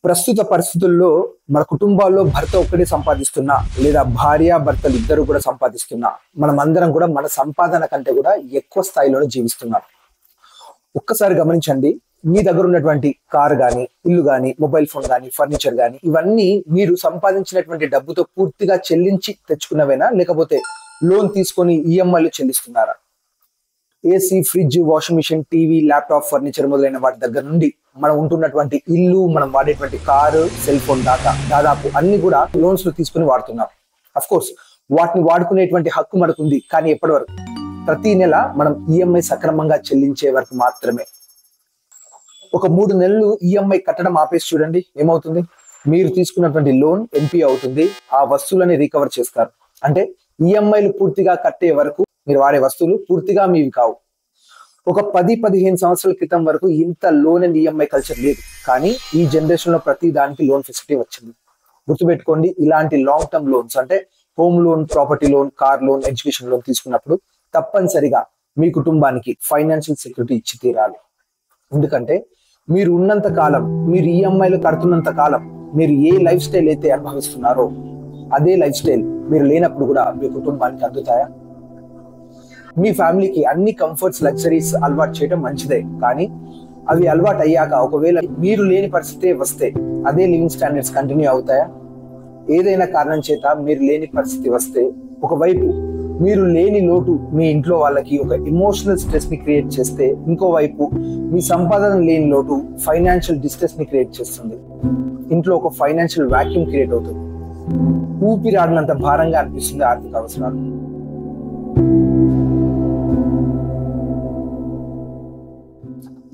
ప్రస్తుత పరిస్థితుల్లో మన కుటుంబాల్లో భర్త ఒక్కడే సంపాదిస్తున్నా లేదా భార్య భర్తలు ఇద్దరు కూడా సంపాదిస్తున్నా మనం అందరం కూడా మన సంపాదన కంటే కూడా ఎక్కువ స్థాయిలోనే జీవిస్తున్నాం. ఒక్కసారి గమనించండి, మీ దగ్గర ఉన్నటువంటి కార్ కానీ, ఇల్లు కానీ, మొబైల్ ఫోన్ కానీ, ఫర్నిచర్ కానీ, ఇవన్నీ మీరు సంపాదించినటువంటి డబ్బుతో పూర్తిగా చెల్లించి తెచ్చుకున్నవేనా, లేకపోతే లోన్ తీసుకొని ఈఎంఐలు చెల్లిస్తున్నారా? AC, fridge, washing machine, TV, laptop, furniture మొదలైన వాటి దగ్గర నుండి మనం ఉంటున్నటువంటి ఇల్లు, మనం వాడేటువంటి కారు, సెల్ ఫోన్ దాకా దాదాపు అన్ని కూడా లోన్స్ లో తీసుకుని వాడుతున్నాం. అఫ్ కోర్స్ వాటిని వాడుకునేటువంటి హక్కు మనకుంది, కానీ ఎప్పటి వరకు? ప్రతి నెల మనం ఈఎంఐ సక్రమంగా చెల్లించే వరకు మాత్రమే. ఒక 3 నెలలు ఈఎంఐ కట్టడం ఆపేసి చూడండి, ఏమవుతుంది? మీరు తీసుకున్నటువంటి లోన్ ఎన్పి అవుతుంది, ఆ వస్తువులని రికవర్ చేస్తారు. అంటే ఈఎంఐలు పూర్తిగా కట్టే వరకు మీరు వాడే వస్తువులు పూర్తిగా మీవి కావు. ఒక 10-15 సంవత్సరాల క్రితం వరకు ఇంత లోన్ అండ్ ఈఎంఐ కల్చర్ లేదు, కానీ ఈ జనరేషన్ లో ప్రతి దానికి లోన్ ఫెసిలిటీ వచ్చింది. గుర్తుపెట్టుకోండి, ఇలాంటి లాంగ్ టర్మ్ లోన్స్ అంటే home loan, property loan, car loan, education loan తీసుకున్నప్పుడు తప్పనిసరిగా మీ కుటుంబానికి ఫైనాన్షియల్ సెక్యూరిటీ ఇచ్చి తీరాలి. ఎందుకంటే మీరు ఉన్నంత కాలం, మీరు ఈఎంఐలు కడుతున్నంత కాలం, మీరు ఏ లైఫ్ స్టైల్ అయితే అనుభవిస్తున్నారో అదే లైఫ్ స్టైల్ మీరు లేనప్పుడు కూడా మీ కుటుంబానికి అందుతాయా? మీ ఫ్యామిలీకి అన్ని కంఫర్ట్స్, లగ్జరీస్ అలవాటు చేయడం మంచిదే, కానీ అవి అలవాటు అయ్యాక ఒకవేళ మీరు లేని పరిస్థితి వస్తే అదే లివింగ్ స్టాండర్డ్స్ కంటిన్యూ అవుతాయా? ఏదైనా కారణం చేత మీరు లేని పరిస్థితి వస్తే, ఒకవైపు మీరు లేని లోటు మీ ఇంట్లో వాళ్ళకి ఒక ఎమోషనల్ స్ట్రెస్ ని క్రియేట్ చేస్తే, ఇంకోవైపు మీ సంపాదన లేని లోటు ఫైనాన్షియల్ డిస్ట్రెస్ ని క్రియేట్ చేస్తుంది. ఇంట్లో ఒక ఫైనాన్షియల్ వాక్యూమ్ క్రియేట్ అవుతుంది. ఊపిరాడినంత భారంగా అనిపిస్తుంది ఆర్థిక అవసరాలు.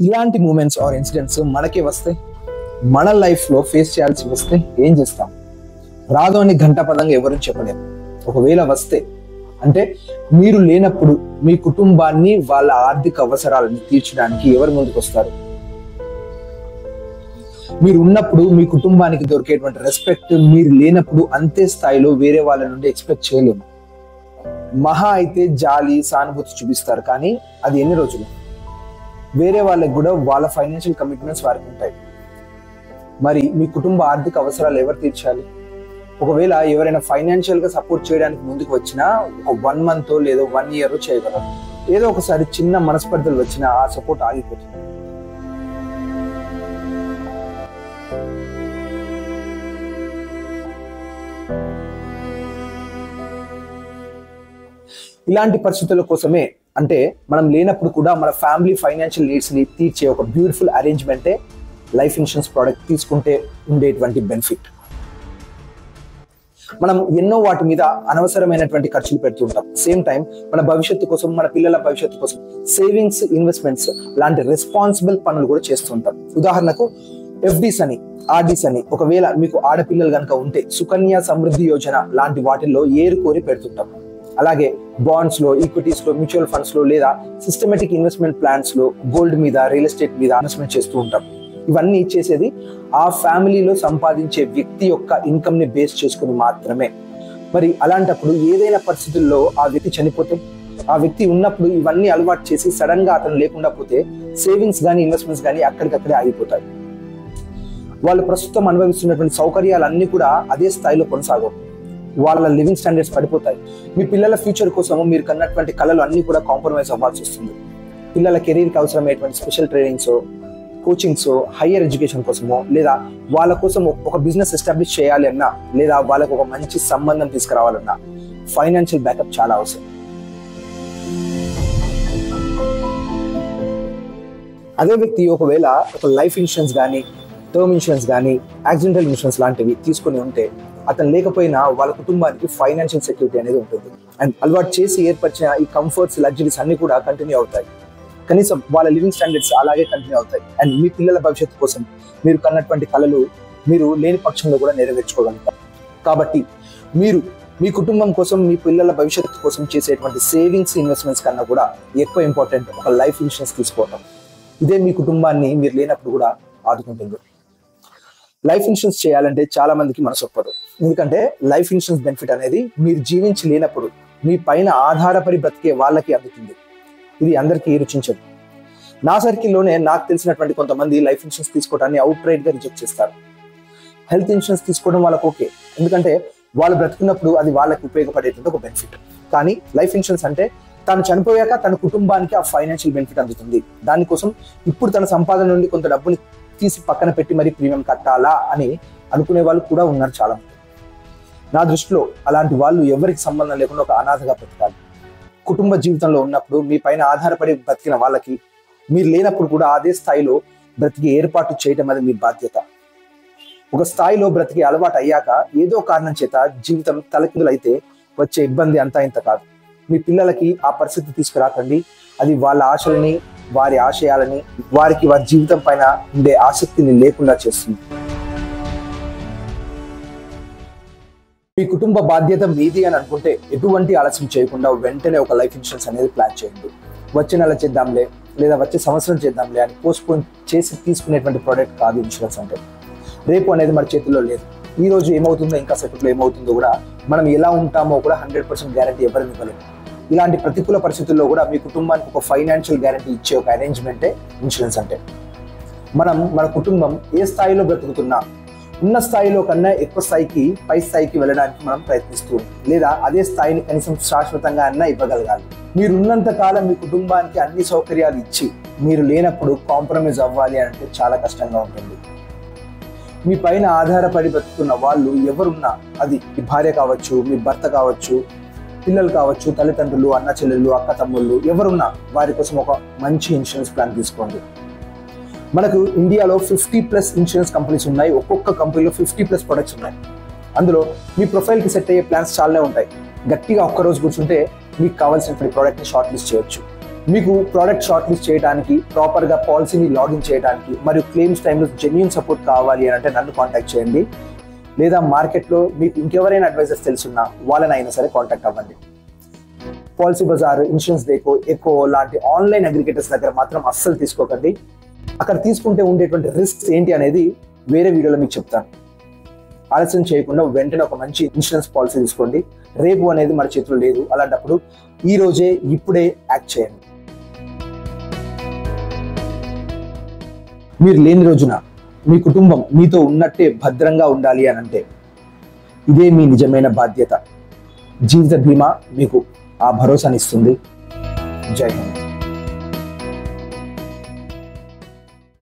ఇలాంటి మూమెంట్స్ ఆర్ ఇన్సిడెంట్స్ మనకే వస్తే, మన లైఫ్ లో ఫేస్ చేయాల్సి వస్తే ఏం చేస్తాం? రాదు అని ఘంటాపదంగా ఎవరు చెప్పలేము. ఒకవేళ వస్తే, అంటే మీరు లేనప్పుడు మీ కుటుంబాన్ని వాళ్ళ ఆర్థిక అవసరాలను తీర్చడానికి ఎవరు ముందుకు వస్తారు? మీరు ఉన్నప్పుడు మీ కుటుంబానికి దొరికేటువంటి రెస్పెక్ట్ మీరు లేనప్పుడు అంతే స్థాయిలో వేరే వాళ్ళ నుండి ఎక్స్పెక్ట్ చేయలేము. మహా అయితే జాలి, సానుభూతి చూపిస్తారు, కానీ అది ఎన్ని రోజులు? వేరే వాళ్ళకి కూడా వాళ్ళ ఫైనాన్షియల్ కమిట్మెంట్స్ వారికి ఉంటాయి. మరి మీ కుటుంబ ఆర్థిక అవసరాలు ఎవరు తీర్చాలి? ఒకవేళ ఎవరైనా ఫైనాన్షియల్ గా సపోర్ట్ చేయడానికి ముందుకు వచ్చినా ఒక 1 month లేదా 1 year చేయగలరు. ఏదో ఒకసారి చిన్న మనస్పర్ధలు వచ్చినా ఆ సపోర్ట్ ఆగిపోతుంది. ఇలాంటి పరిస్థితుల కోసమే, అంటే మనం లేనప్పుడు కూడా మన ఫ్యామిలీ ఫైనాన్షియల్ నీడ్స్ ని తీర్చే ఒక బ్యూటిఫుల్ అరేంజ్మెంటే లైఫ్ ఇన్సూరెన్స్ ప్రోడక్ట్ తీసుకుంటే ఉండేటువంటి బెనిఫిట్. మనం ఎన్నో వాటి మీద అనవసరమైనటువంటి ఖర్చులు పెడుతుంటాం. సేమ్ టైం మన భవిష్యత్తు కోసం, మన పిల్లల భవిష్యత్తు కోసం సేవింగ్స్, ఇన్వెస్ట్మెంట్స్ లాంటి రెస్పాన్సిబుల్ పనులు కూడా చేస్తుంటాం. ఉదాహరణకు ఎఫ్డీస్ అని, ఆర్డీస్ అని, ఒకవేళ మీకు ఆడపిల్లలు కనుక ఉంటే సుకన్య సమృద్ధి యోజన లాంటి వాటిల్లో ఏరుకోరి పెడుతుంటాం. అలాగే బాండ్స్ లో, ఈక్విటీస్ లో, మ్యూచువల్ ఫండ్స్ లో లేదా సిస్టమేటిక్ ఇన్వెస్ట్మెంట్ ప్లాన్స్ లో గోల్డ్ మీద, రియల్ ఎస్టేట్ మీద ఇన్వెస్ట్మెంట్ చేస్తూ ఉంటాం. ఇవన్నీ చేసేది ఆ ఫ్యామిలీలో సంపాదించే వ్యక్తి యొక్క ఇన్కమ్ ని బేస్ చేసుకుని మాత్రమే. మరి అలాంటప్పుడు ఏదైనా పరిస్థితుల్లో ఆ వ్యక్తి చనిపోతే, ఆ వ్యక్తి ఉన్నప్పుడు ఇవన్నీ అలవాటు చేసి సడన్ గా అతను లేకుండా పోతే సేవింగ్స్ కానీ, ఇన్వెస్ట్మెంట్స్ కానీ అక్కడికక్కడే ఆగిపోతాయి. వాళ్ళు ప్రస్తుతం అనుభవిస్తున్నటువంటి సౌకర్యాలన్నీ కూడా అదే స్థాయిలో కొనసాగవు. వాళ్ళ లివింగ్ స్టాండర్డ్స్ పడిపోతాయి. మీ పిల్లల ఫ్యూచర్ కోసం మీరు కన్నటువంటి కళలు అన్ని కూడా కాంప్రమైజ్ అవ్వాల్సి వస్తుంది. పిల్లల కెరీర్కి అవసరమైనటువంటి special trainings, coachings, higher education కోసమో, లేదా వాళ్ళ కోసం ఒక బిజినెస్ ఎస్టాబ్లిష్ చేయాలి అన్నా, లేదా వాళ్ళకు ఒక మంచి సంబంధం తీసుకురావాలన్నా ఫైనాన్షియల్ బ్యాకప్ చాలా అవసరం. అదే వ్యక్తి ఒకవేళ ఒక లైఫ్ ఇన్సూరెన్స్ కానీ, టర్మ్ ఇన్సూరెన్స్ కానీ, యాక్సిడెంటల్ ఇన్సూరెన్స్ లాంటివి తీసుకుని ఉంటే అతను లేకపోయినా వాళ్ళ కుటుంబానికి ఫైనాన్షియల్ సెక్యూరిటీ అనేది ఉంటుంది. అండ్ అలవాటు చేసి ఏర్పరిచిన ఈ కంఫర్ట్స్, లగ్జరీస్ అన్ని కూడా కంటిన్యూ అవుతాయి. కనీసం వాళ్ళ లివింగ్ స్టాండర్డ్స్ అలాగే కంటిన్యూ అవుతాయి. అండ్ మీ పిల్లల భవిష్యత్తు కోసం మీరు కన్నటువంటి కళలు మీరు లేని పక్షంలో కూడా నెరవేర్చుకోగలుగుతారు. కాబట్టి మీరు మీ కుటుంబం కోసం, మీ పిల్లల భవిష్యత్తు కోసం చేసేటువంటి సేవింగ్స్, ఇన్వెస్ట్మెంట్స్ కన్నా కూడా ఎక్కువ ఇంపార్టెంట్ ఒక లైఫ్ ఇన్సూరెన్స్ తీసుకోవటం. ఇదే మీ కుటుంబాన్ని మీరు లేనప్పుడు కూడా ఆదుకుంటుంది. లైఫ్ ఇన్సూరెన్స్ చేయాలంటే చాలా మందికి మనసు ఒప్పదు. ఎందుకంటే లైఫ్ ఇన్సూరెన్స్ బెనిఫిట్ అనేది మీరు జీవించి లేనప్పుడు మీ పైన ఆధారపడి బ్రతికే వాళ్ళకి అందుతుంది. ఇది అందరికీ రుచించదు. నా సర్కిల్లోనే నాకు తెలిసినటువంటి కొంతమంది లైఫ్ ఇన్సూరెన్స్ తీసుకోవడాన్ని అవుట్ రైట్ గా రిజెక్ట్ చేస్తారు. హెల్త్ ఇన్సూరెన్స్ తీసుకోవడం వాళ్ళకి ఓకే, ఎందుకంటే వాళ్ళు బ్రతుకున్నప్పుడు అది వాళ్ళకి ఉపయోగపడేటువంటి ఒక బెనిఫిట్. కానీ లైఫ్ ఇన్సూరెన్స్ అంటే తను చనిపోయాక తన కుటుంబానికి ఆ ఫైనాన్షియల్ బెనిఫిట్ అందుతుంది. దానికోసం ఇప్పుడు తన సంపాదన నుండి కొంత డబ్బుని తీసి పక్కన పెట్టి మరి ప్రీమియం కట్టాలా అని అనుకునే వాళ్ళు కూడా ఉన్నారు చాలా మంది. నా దృష్టిలో అలాంటి వాళ్ళు ఎవరికి సంబంధం లేకుండా ఒక అనాథగా బ్రతకాలి. కుటుంబ జీవితంలో ఉన్నప్పుడు మీ పైన ఆధారపడి బ్రతికిన వాళ్ళకి మీరు లేనప్పుడు కూడా అదే స్థాయిలో బ్రతికి ఏర్పాటు చేయడం అది మీ బాధ్యత. ఒక స్థాయిలో బ్రతికి అలవాటు అయ్యాక ఏదో కారణం చేత జీవితం తలకిందులైతే వచ్చే ఇబ్బంది అంతా ఇంత కాదు. మీ పిల్లలకి ఆ పరిస్థితి తీసుకురాకండి. అది వాళ్ళ ఆశలని, వారి ఆశయాలని, వారికి వారి జీవితం పైన ఉండే ఆసక్తిని లేకుండా చేస్తుంది. మీ కుటుంబ బాధ్యత మీది అని అనుకుంటే ఎటువంటి ఆలస్యం చేయకుండా వెంటనే ఒక లైఫ్ ఇన్సూరెన్స్ అనేది ప్లాన్ చేయండి. వచ్చే నెల చేద్దాంలే లేదా వచ్చే సంవత్సరం చేద్దాంలే అని పోస్ట్పోన్ చేసి తీసుకునేటువంటి ప్రోడక్ట్ కాదు ఇన్సూరెన్స్ అంటే. రేపు అనేది మన చేతుల్లో లేదు. ఈ రోజు ఏమవుతుందో ఇంకా సెకండ్లో ఏమవుతుందో కూడా మనం ఎలా ఉంటామో కూడా 100% గ్యారంటీ ఎవరిని ఇవ్వలేము. ఇలాంటి ప్రతికూల పరిస్థితుల్లో కూడా మీ కుటుంబానికి ఒక ఫైనాన్షియల్ గ్యారంటీ ఇచ్చే ఒక అరేంజ్మెంటే ఇన్సూరెన్స్ అంటే. మన కుటుంబం ఏ స్థాయిలో బ్రతుకుతున్నా ఉన్న స్థాయిలో కన్నా ఎక్కువ స్థాయికి, పై స్థాయికి వెళ్ళడానికి మనం ప్రయత్నిస్తూ లేదా అదే స్థాయిని కనీసం శాశ్వతంగా అన్నా ఇవ్వగలగాలి. మీరు ఉన్నంత కాలం మీ కుటుంబానికి అన్ని సౌకర్యాలు ఇచ్చి మీరు లేనప్పుడు కాంప్రమైజ్ అవ్వాలి అంటే చాలా కష్టంగా ఉంటుంది. మీ పైన ఆధారపడి బ్రతుకుతున్న వాళ్ళు ఎవరున్నా, అది మీ భార్య కావచ్చు, మీ భర్త కావచ్చు, పిల్లలు కావచ్చు, తల్లిదండ్రులు, అన్న చెల్లెళ్ళు, అక్క తమ్ముళ్ళు ఎవరున్నా వారి కోసం ఒక మంచి ఇన్సూరెన్స్ ప్లాన్ తీసుకోండి. మనకు ఇండియాలో 50+ ఇన్సూరెన్స్ కంపెనీస్ ఉన్నాయి. ఒక్కొక్క కంపెనీలో 50+ ప్రొడక్ట్స్ ఉన్నాయి. అందులో మీ ప్రొఫైల్కి సెట్ అయ్యే ప్లాన్స్ చాలానే ఉంటాయి. గట్టిగా ఒక్కరోజు కూర్చుంటే మీకు కావాల్సినటువంటి ప్రోడక్ట్ని షార్ట్ లిస్ట్ చేయొచ్చు. మీకు ప్రోడక్ట్ షార్ట్ లిస్ట్ చేయడానికి, ప్రాపర్గా పాలసీని లాగిన్ చేయడానికి మరియు క్లెయిమ్స్ టైంలో జెన్యూన్ సపోర్ట్ కావాలి అని అంటే నన్ను కాంటాక్ట్ చేయండి. లేదా మార్కెట్లో మీకు ఇంకెవరైనా అడ్వైజర్స్ తెలుసున్నా వాళ్ళని అయినా సరే కాంటాక్ట్ అవ్వండి. పాలసీ బజార్, ఇన్సూరెన్స్ డేకో, ఎకో లాంటి ఆన్లైన్ అగ్రిగేటర్స్ దగ్గర మాత్రం అస్సలు తీసుకోకండి. అక్కడ తీసుకుంటే ఉండేటువంటి రిస్క్స్ ఏంటి అనేది వేరే వీడియోలో మీకు చెప్తాను. ఆలస్యం చేయకుండా వెంటనే ఒక మంచి ఇన్సూరెన్స్ పాలసీ తీసుకోండి. రేపు అనేది మన చేతిలో లేదు. అలాంటప్పుడు ఈ రోజే, ఇప్పుడే యాక్ట్ చేయండి. మీరు లేని రోజున మీ కుటుంబం మీతో ఉన్నట్టే భద్రంగా ఉండాలి అని అంటే ఇదే మీ నిజమైన బాధ్యత. జీవిత బీమా మీకు ఆ భరోసానిస్తుంది. జై హింద్.